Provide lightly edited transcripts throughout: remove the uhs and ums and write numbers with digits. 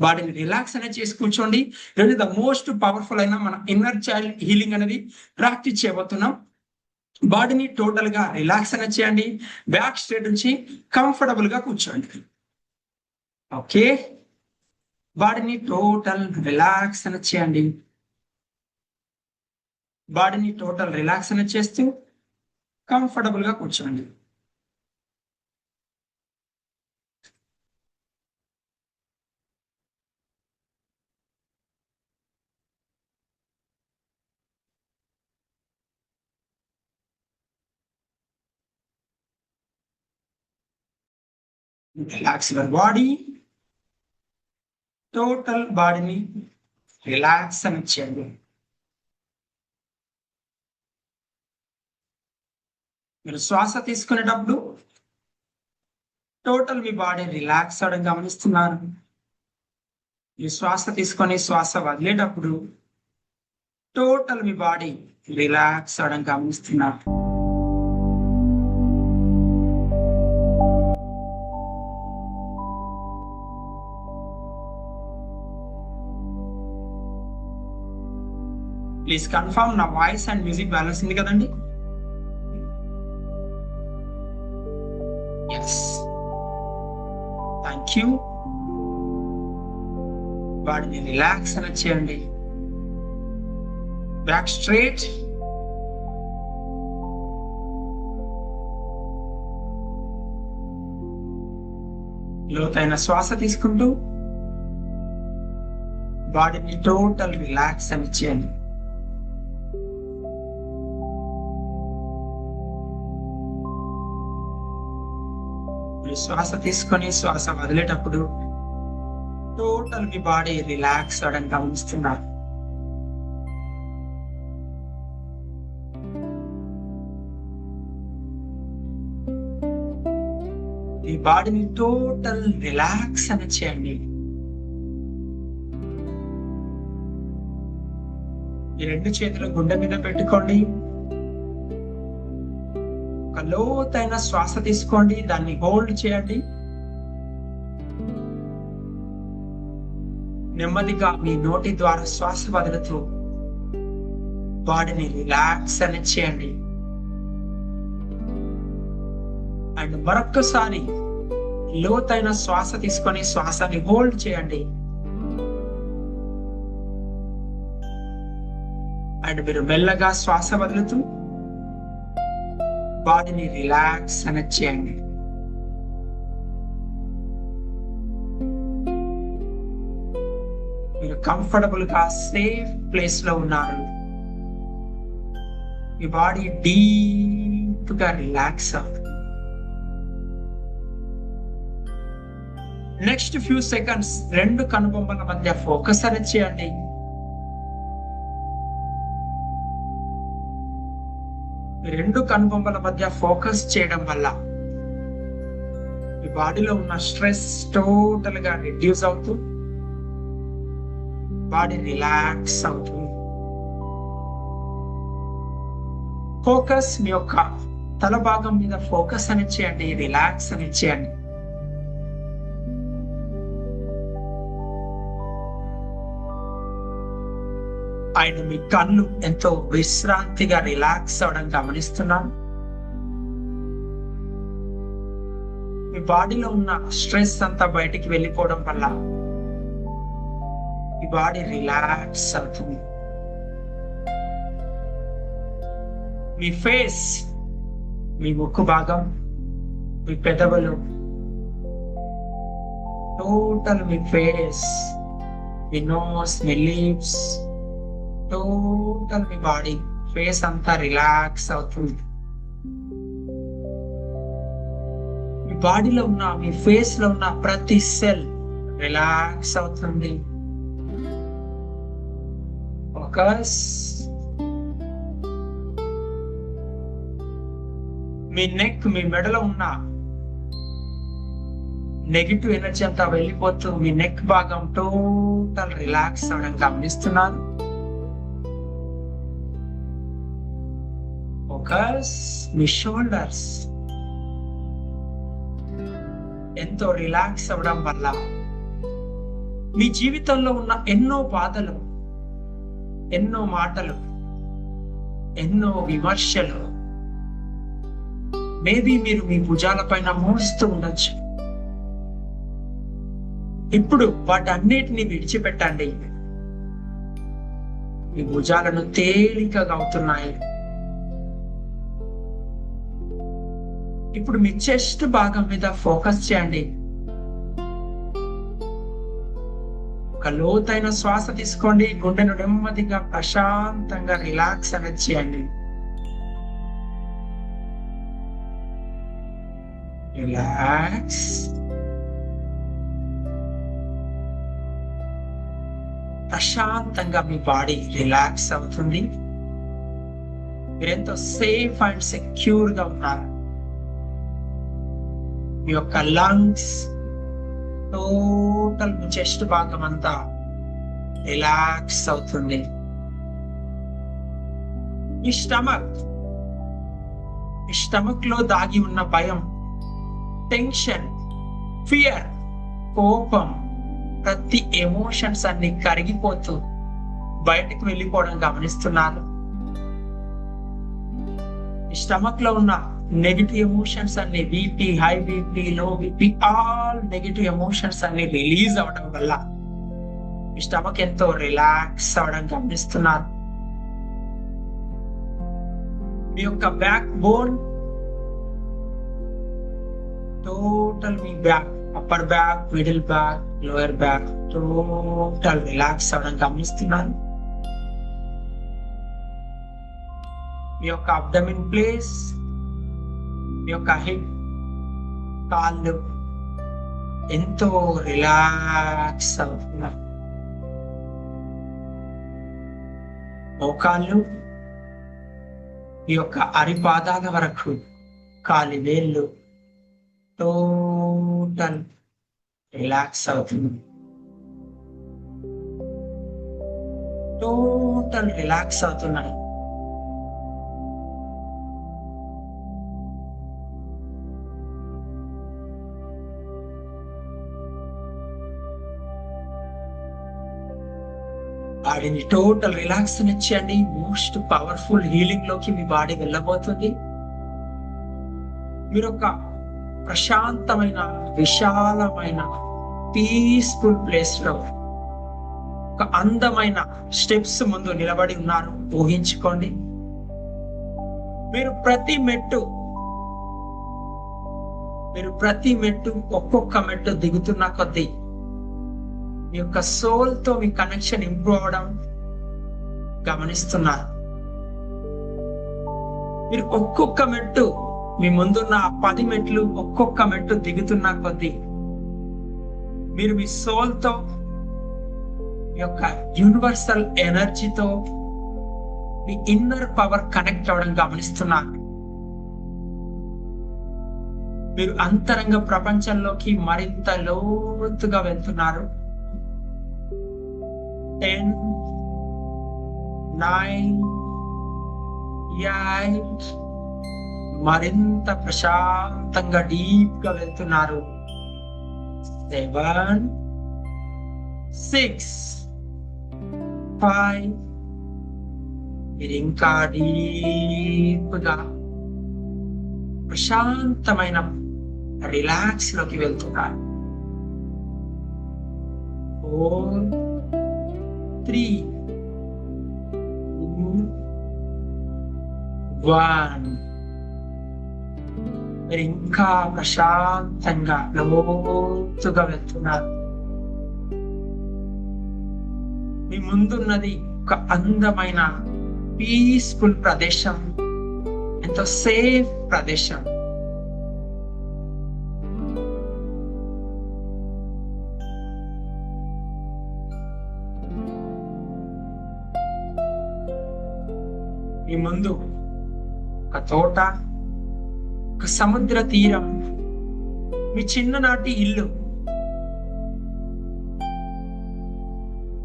బాడీని రిలాక్స్ అనేది చేసి కూర్చోండి. ఈరోజు ద మోస్ట్ పవర్ఫుల్ అయిన మన ఇన్నర్ చైల్డ్ హీలింగ్ అనేది ప్రాక్టీస్ చేయబోతున్నాం. బాడీని టోటల్ గా రిలాక్స్ అనేది చేయండి. బ్యాక్ స్ట్రేట్ నుంచి కంఫర్టబుల్ గా కూర్చోండి. ఓకే, బాడీని టోటల్ రిలాక్స్ అనేది చేయండి. బాడీని టోటల్ రిలాక్స్ అనేది చేస్తూ కంఫర్టబుల్ గా కూర్చోండి. Relax your body. టోటల్ బాడీని రిలాక్స్ అని చేయండి. మీరు శ్వాస తీసుకునేటప్పుడు టోటల్ మీ బాడీ రిలాక్స్ అవడం గమనిస్తున్నారు. ఈ శ్వాస తీసుకొని శ్వాస వదిలేటప్పుడు టోటల్ మీ బాడీ రిలాక్స్ అవడం గమనిస్తున్నారు. ప్లీజ్ కన్ఫర్మ్ నా వాయిస్ అండ్ మ్యూజిక్ బ్యాలెన్స్ ఉంది కదండి? Yes, thank you. బాడీని రిలాక్స్ అని చేయండి. Back straight. లోతైన శ్వాస తీసుకుంటూ బాడీని టోటల్ రిలాక్స్ అని చేయండి. శ్వాస తీసుకొని శ్వాస వదిలేటప్పుడు టోటల్ మీ బాడీ రిలాక్స్ అవడం గమనిస్తున్నారు. ఈ బాడీని టోటల్ రిలాక్స్ అని చేయండి. ఈ రెండు చేతులు గుండె మీద పెట్టుకోండి. ఒక లోతైన శ్వాస తీసుకోండి, దాన్ని హోల్డ్ చేయండి. నెమ్మదిగా మీ నోటి ద్వారా శ్వాస వదులుతూ బాడీని రిలాక్స్ అని చేయండి. అండ్ మరొక్కసారి లోతైన శ్వాస తీసుకొని శ్వాసని హోల్డ్ చేయండి. అండ్ మీరు మెల్లగా శ్వాస వదులుతూ బాడీని రిలాక్స్ అని చేయండి. మీరు కంఫర్టబుల్ గా సేఫ్ ప్లేస్ లో ఉన్నారు. మీ బాడీ డీప్ గా రిలాక్స్ అవుతుంది. నెక్స్ట్ ఫ్యూ సెకండ్స్ రెండు కనుబొమ్మల మధ్య ఫోకస్ అని చేయండి. రెండు కనుబొమ్మల మధ్య ఫోకస్ చేయడం వల్ల మీ బాడీలో ఉన్న స్ట్రెస్ టోటల్ గా రిడ్యూస్ అవుతూ బాడీ రిలాక్స్ అవుతుంది. ఫోకస్ మీ యొక్క తల భాగం మీద ఫోకస్ అని చేయండి, రిలాక్స్ అని చేయండి. ఆయన మీ కళ్ళు ఎంతో విశ్రాంతిగా రిలాక్స్ అవడం గమనిస్తున్నాను. మీ బాడీలో ఉన్న స్ట్రెస్ అంతా బయటికి వెళ్ళిపోవడం వల్ల మీ బాడీ రిలాక్స్ అవుతుంది. మీ ఫేస్, మీ ముక్కు భాగం, మీ పెదవులు, టోటల్ మీ ఫేస్, మీ నోస్, మీ లిప్స్, టోటల్ మీ బాడీ ఫేస్ అంతా రిలాక్స్ అవుతుంది. మీ బాడీలో ఉన్న, మీ ఫేస్ లో ఉన్న ప్రతి సెల్ రిలాక్స్ అవుతుంది. ఫోకస్. మీ నెక్, మీ మెడలో ఉన్న నెగిటివ్ ఎనర్జీ అంతా వెళ్ళిపోతూ మీ నెక్ భాగం టోటల్ రిలాక్స్ అవడం గమనిస్తున్నారు. ఫోకస్. మీ షోల్డర్స్ ఎంతో రిలాక్స్ అవ్వడం వల్ల మీ జీవితంలో ఉన్న ఎన్నో బాధలు, ఎన్నో మాటలు, ఎన్నో విమర్శలు మేబీ మీరు మీ భుజాల పైన మోస్తూ ఉండొచ్చు. ఇప్పుడు వాటన్నిటిని విడిచిపెట్టండి. మీ భుజాలను తేలికగా అవుతున్నాయి. ఇప్పుడు మీ చెస్ట్ భాగం మీద ఫోకస్ చేయండి. ఒక లోతైన శ్వాస తీసుకోండి. గుండెను నెమ్మదిగా ప్రశాంతంగా రిలాక్స్ అనేది చేయండి. రిలాక్స్. ప్రశాంతంగా మీ బాడీ రిలాక్స్ అవుతుంది. మీరెంతో సేఫ్ అండ్ సెక్యూర్ గా ఉన్నారు. మీ యొక్క లంగ్స్, టోటల్ మీ చెస్ట్ భాగం అంతా రిలాక్స్ అవుతుంది. మీ స్టమక్ లో దాగి ఉన్న భయం, టెన్షన్, ఫియర్, కోపం, ప్రతి ఎమోషన్స్ అన్ని కరిగిపోతూ బయటకు వెళ్ళిపోవడం గమనిస్తున్నారు. స్టమక్ లో ఉన్న నెగిటివ్ ఎమోషన్స్ అన్ని, BP, high BP, low BP, all negative emotions అన్ని రిలీజ్ అవడం వల్ల మీ స్టమక్ ఎంతో రిలాక్స్ అవడం గమనిస్తున్నారు. మీ యొక్క బ్యాక్ బోన్, టోటల్ మీ back, upper back, middle back, lower back total relax అవడం గమనిస్తున్నారు. మీ యొక్క అబ్డమిన్ ప్లేస్, మీ యొక్క హెడ్, కాళ్ళు ఎంతో రిలాక్స్ అవుతున్నారు. మోకాళ్ళు, మీ యొక్క అరిపాదాల వరకు కాలి వేళ్ళు టోటల్ రిలాక్స్ అవుతుంది. టోటల్ రిలాక్స్ అవుతున్నాయి. బాడీని టోటల్ రిలాక్స్ ఇచ్చేయండి. మోస్ట్ పవర్ఫుల్ హీలింగ్ లోకి మీ బాడీ వెళ్ళబోతుంది. మీరు ఒక ప్రశాంతమైన, విశాలమైన, పీస్ఫుల్ ప్లేస్ లో ఒక అందమైన స్టెప్స్ ముందు నిలబడి ఉన్నారు. ఊహించుకోండి. మీరు ప్రతి మెట్టు ఒక్కొక్క మెట్టు దిగుతున్న కొద్దీ మీ యొక్క సోల్ తో మీ కనెక్షన్ ఇంప్రూవ్ అవడం గమనిస్తున్నారు. మీరు ఒక్కొక్క మెట్టు, మీ ముందున్న 10 మెట్లు ఒక్కొక్క మెట్టు దిగుతున్న కొద్దీ మీరు మీ సోల్ తో, మీ యొక్క యూనివర్సల్ ఎనర్జీతో, మీ ఇన్నర్ పవర్ కనెక్ట్ అవ్వడం గమనిస్తున్నారు. మీరు అంతరంగ ప్రపంచంలోకి మరింత లోతుగా వెళ్తున్నారు. 10, 9, 8, మరింత ప్రశాంతంగా డీప్ గా వెళ్తున్నారు. 7, 6, 5, మీరు ఇంకా డీప్ గా ప్రశాంతమైన రిలాక్స్ లోకి వెళ్తున్నారు. 4, 3, 2, 1. మీరు ఇంకా ప్రశాంతంగా లోతుగా వెళ్తున్నారు. మీ ముందున్నది ఒక అందమైన పీస్ఫుల్ ప్రదేశం, ఎంతో సేఫ్ ప్రదేశం. మీ ముందు ఒక తోట, ఒక సముద్ర తీరం, మీ చిన్ననాటి ఇల్లు,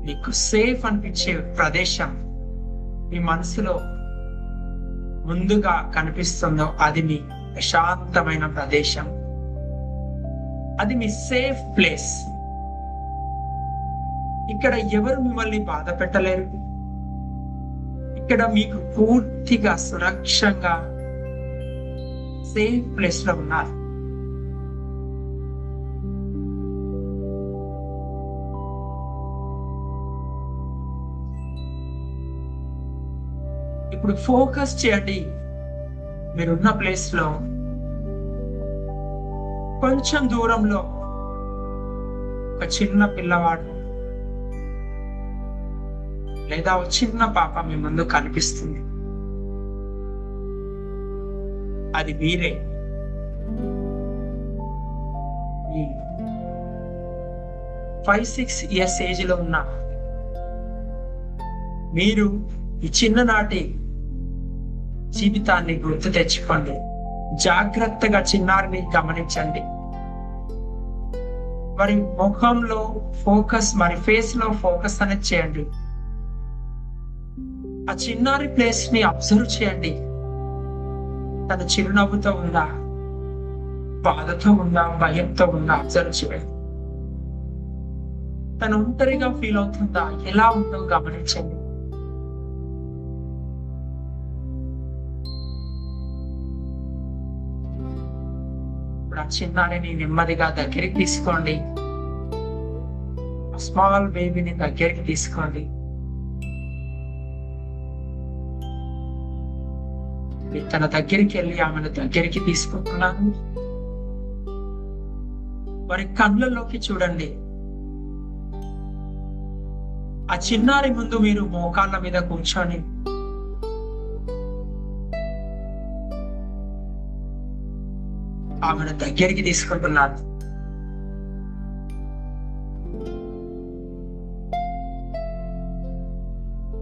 మీకు సేఫ్ అనిపించే ప్రదేశం మీ మనసులో ముందుగా కనిపిస్తుందో అది మీ ప్రశాంతమైన ప్రదేశం, అది మీ సేఫ్ ప్లేస్. ఇక్కడ ఎవరు మిమ్మల్ని బాధ పెట్టలేరు. ఇక్కడ మీకు పూర్తిగా సురక్షంగా సేఫ్ ప్లేస్ లో ఉన్నారు. ఇప్పుడు ఫోకస్ చేయండి. మీరున్న ప్లేస్ లో కొంచెం దూరంలో ఒక చిన్న పిల్లవాడు లేదా ఒక చిన్న పాప మీ ముందు కనిపిస్తుంది. అది మీరే. 5-6 years ఏజ్ లో ఉన్న మీరు ఈ చిన్ననాటి జీవితాన్ని గుర్తు తెచ్చుకోండి. జాగ్రత్తగా చిన్నారిని గమనించండి. మరి ముఖంలో ఫోకస్, మరి ఫేస్ లో ఫోకస్ అనేది చేయండి. ఆ చిన్నారి ప్లేస్ ని అబ్జర్వ్ చేయండి. తన చిరునవ్వుతో ఉందా, బాధతో ఉందా, భయంతో ఉందా అబ్జర్వ్ చేయండి. తను ఒంటరిగా ఫీల్ అవుతుందా, ఎలా ఉందో గమనించండి. ఇప్పుడు ఆ చిన్నారిని నెమ్మదిగా దగ్గరికి తీసుకోండి. స్మాల్ బేబీని దగ్గరికి తీసుకోండి. తన దగ్గరికి వెళ్ళి ఆమెను దగ్గరికి తీసుకుంటున్నాను. వారి కళ్ళల్లోకి చూడండి. ఆ చిన్నారి ముందు మీరు మోకాళ్ళ మీద కూర్చొని ఆమెను దగ్గరికి తీసుకుంటున్నారు.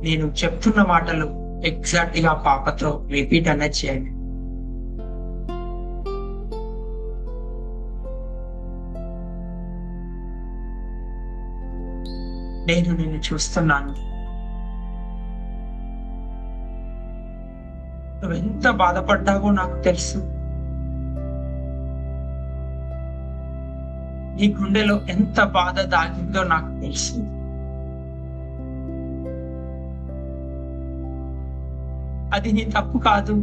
నేను చెప్తున్న మాటలు ఎగ్జాక్ట్ గా పాపతో రిపీట్ అనేది చేయండి. నేను నిన్ను చూస్తున్నాను. నువ్వెంత బాధపడ్డావో నాకు తెలుసు. నీ గుండెలో ఎంత బాధ దాగిందో నాకు తెలుసు. అది నీ తప్పు కాదు.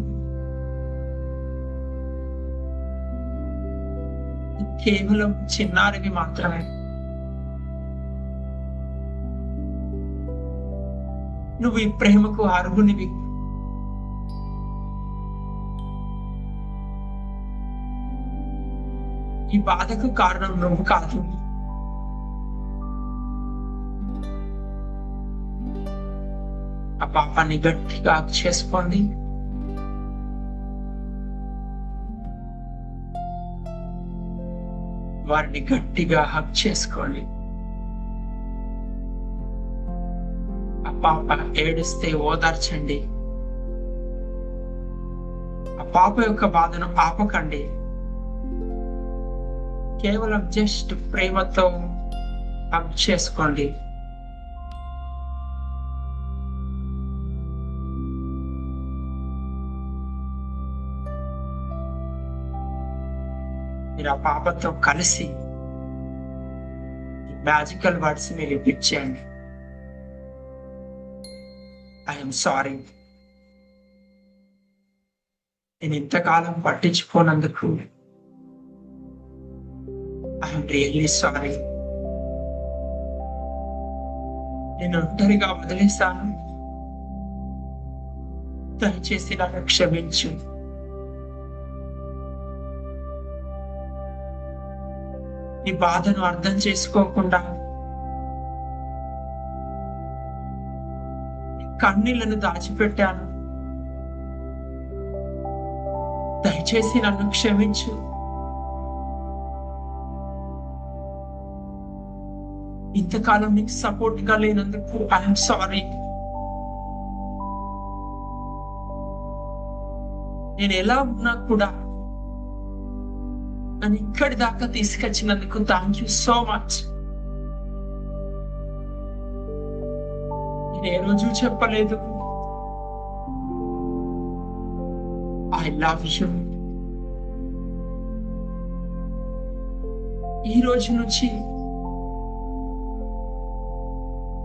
కేవలం చిన్నారివి మాత్రమే. నువ్వు ఈ ప్రేమకు అర్హునివి. ఈ బాధకు కారణం నువ్వు కాదు. ఆ పాపాన్ని గట్టిగా హగ్ చేసుకోండి. వారిని గట్టిగా హగ్ చేసుకోండి. ఆ పాప ఏడిస్తే ఓదార్చండి. ఆ పాప యొక్క బాధను ఆపకండి. కేవలం జస్ట్ ప్రేమతో హగ్ చేసుకోండి. మీరు ఆ పాపతో కలిసి మ్యాజికల్ వర్డ్స్ మీరు రిపీట్ చేయండి. I'm sorry. నేను ఇంతకాలం పట్టించుకోనందుకు ఐఎమ్ రియల్లీ సారీ. నేను ఒంటరిగా వదిలేశాను. దయచేసి నన్ను క్షమించు. నీ బాధను అర్థం చేసుకోకుండా కన్నీళ్లను దాచిపెట్టాను. దయచేసి నన్ను క్షమించు. ఇంతకాలం నీకు సపోర్ట్ గా లేనందుకు ఐఎమ్ సారీ. నేను ఎలా ఉన్నా కూడా నన్ను ఇక్కడి దాకా తీసుకొచ్చినందుకు థ్యాంక్ యూ సో మచ్. నేను ఏ రోజు చెప్పలేదు ఐ లవ్ యూ. ఈ రోజు నుంచి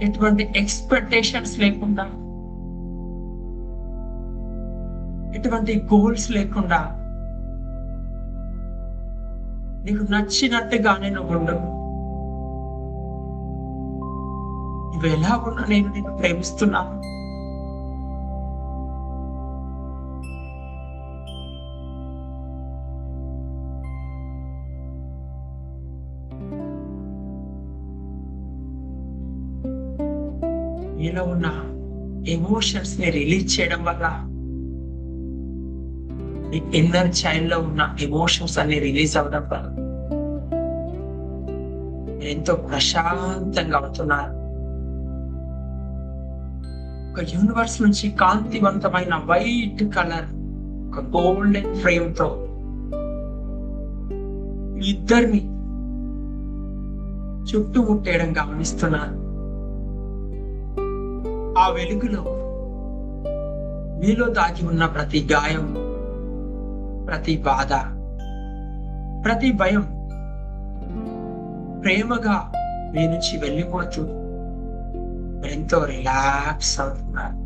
ఎటువంటి ఎక్స్పెక్టేషన్స్ లేకుండా, ఎటువంటి గోల్స్ లేకుండా నీకు నచ్చినట్టుగానే నువ్వు ఉండు. నువ్వు ఎలా ఉన్నా నేను నిన్ను ప్రేమిస్తున్నాను. నీలో ఉన్న ఎమోషన్స్ ని రిలీజ్ చేయడం వల్ల నీ ఇన్నర్ చైల్డ్ లో ఉన్న ఎమోషన్స్ అన్ని రిలీజ్ అవ్వడం వల్ల ఎంతో ప్రశాంతంగా అవుతున్నారు. ఒక యూనివర్స్ నుంచి కాంతివంతమైన వైట్ కలర్ ఒక గోల్డెన్ ఫ్రేమ్ తో ఇద్దరిని చుట్టుముట్టేయడం గమనిస్తున్నారు. ఆ వెలుగులో మీలో దాగి ఉన్న ప్రతి గాయం, ప్రతి బాధ, ప్రతి భయం ప్రేమగా మీ నుంచి వెళ్ళిపోతూ ఎంతో రిలాక్స్ అవుతున్నారు.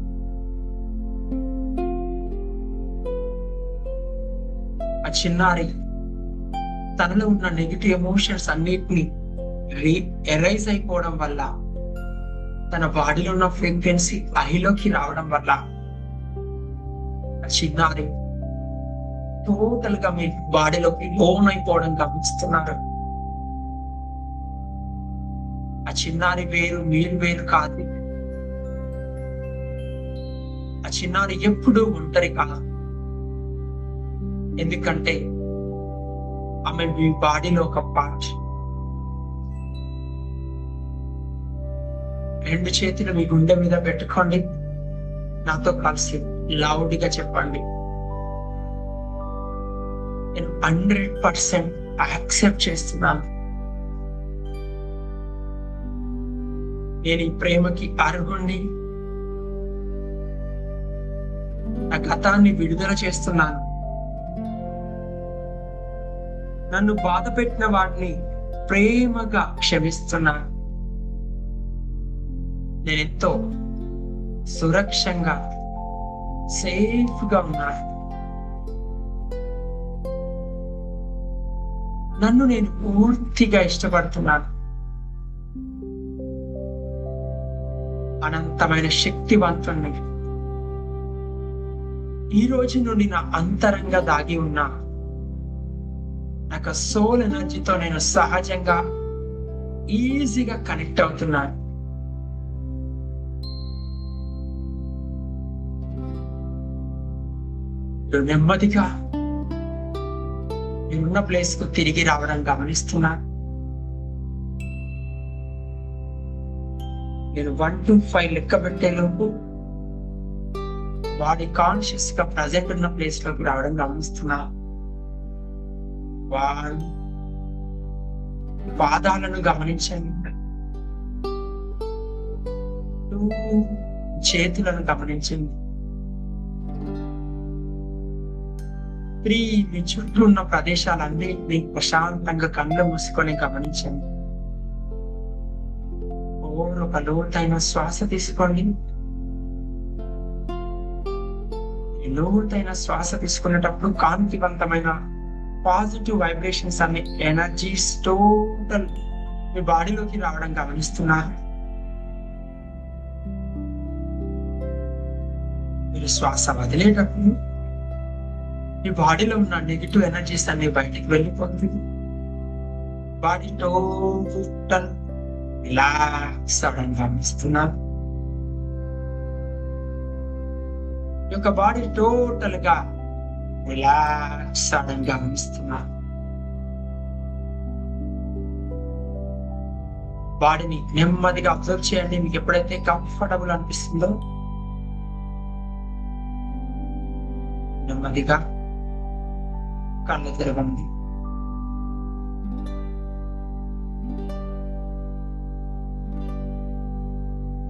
ఆ చిన్నారి తనలో ఉన్న నెగిటివ్ ఎమోషన్స్ అన్నిటినీ ఎరైజ్ అయిపోవడం వల్ల, తన బాడీలో ఉన్న ఫ్రీక్వెన్సీ ఐలోకి రావడం వల్ల ఆ చిన్నారి టోటల్ గా మీ బాడీలోకి ఓన్ అయిపోవడం గమనిస్తున్నారు. ఆ చిన్నారి వేరు, మీరు వేరు కాదు. ఆ చిన్నారి ఎప్పుడూ ఒంటరి కాదు. ఎందుకంటే ఆమె మీ బాడీలో ఒక పార్ట్. రెండు చేతులు మీ గుండె మీద పెట్టుకోండి. నాతో కలిసి లౌడ్ గా చెప్పండి, నేను 100% యాక్సెప్ట్ చేస్తున్నాను. నేను ఈ ప్రేమకి అర్హుణ్ణి. నా గతాన్ని విడుదల చేస్తున్నాను. నన్ను బాధ పెట్టిన వాడిని ప్రేమగా క్షమిస్తున్నాను. నేనెంతో సురక్షంగా, సేఫ్ గా ఉన్నాను. నన్ను నేను పూర్తిగా ఇష్టపడుతున్నాను. అనంతమైన శక్తివంతుణ్ణి. ఈ రోజు నుండి నా అంతరంగా దాగి ఉన్న నాకు సోల్ ఎనర్జీతో నేను సహజంగా ఈజీగా కనెక్ట్ అవుతున్నాను. నెమ్మదిగా నేనున్న ప్లేస్ కు తిరిగి రావడం గమనిస్తున్నాను. నేను 1 to 5 లెక్క పెట్టే లోపు బాడీ కాన్షియస్ గా ప్రజెంట్ ఉన్న ప్లేస్ లోకి రావడం గమనిస్తున్నా. 1, పాదాలను గమనించండి. 2, చేతులను గమనించండి. 3, మీ చుట్టూ ఉన్న ప్రదేశాలన్నింటినీ ప్రశాంతంగా కళ్ళు మూసుకొని గమనించండి. 4, ఒక లోతైన శ్వాస తీసుకోండి. లోతైన శ్వాస తీసుకునేటప్పుడు కాంతివంతమైన పాజిటివ్ వైబ్రేషన్స్ అనే ఎనర్జీస్ టోటల్ మీ బాడీలోకి రావడం గమనిస్తున్నారు. మీరు శ్వాస వదిలేటప్పుడు మీ బాడీలో ఉన్న నెగిటివ్ ఎనర్జీస్ అన్ని బయటికి వెళ్ళిపోతుంది. బాడీ టోటల్ రిలాక్స్ అవ్వడం గమనిస్తున్నారు. ఈ యొక్క బాడీ టోటల్ గా రిలాక్స్ అవ్వడం గమనిస్తున్నారు. బాడీని నెమ్మదిగా అబ్జర్వ్ చేయండి. మీకు ఎప్పుడైతే కంఫర్టబుల్ అనిపిస్తుందో నెమ్మదిగా కళ్ళు తెరవండి.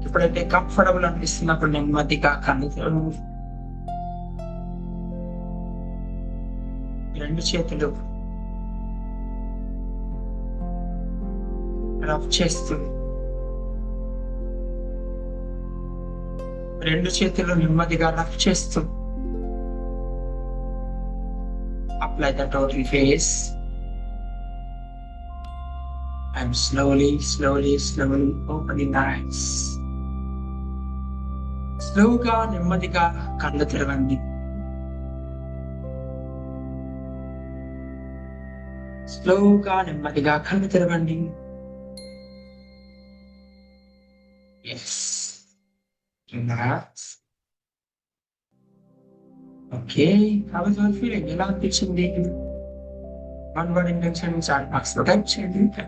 ఎప్పుడైతే కంఫర్టబుల్ అనిపిస్తున్నప్పుడు నెమ్మదిగా కళ్ళు తెరవండి. రెండు చేతులు రబ్ చేస్తూ రెండు చేతులు నెమ్మదిగా రబ్ చేస్తూ apply the total face and slowly opening the eyes. స్లోగా నెమ్మదిగా కళ్ళు తెరవండి. స్లోగా నెమ్మదిగా కళ్ళు తెరవండి. Yes, relax. Okay, how is your feeling? ఎలా అనిపించింది? One word intention chat box లో టైప్ చేయండి.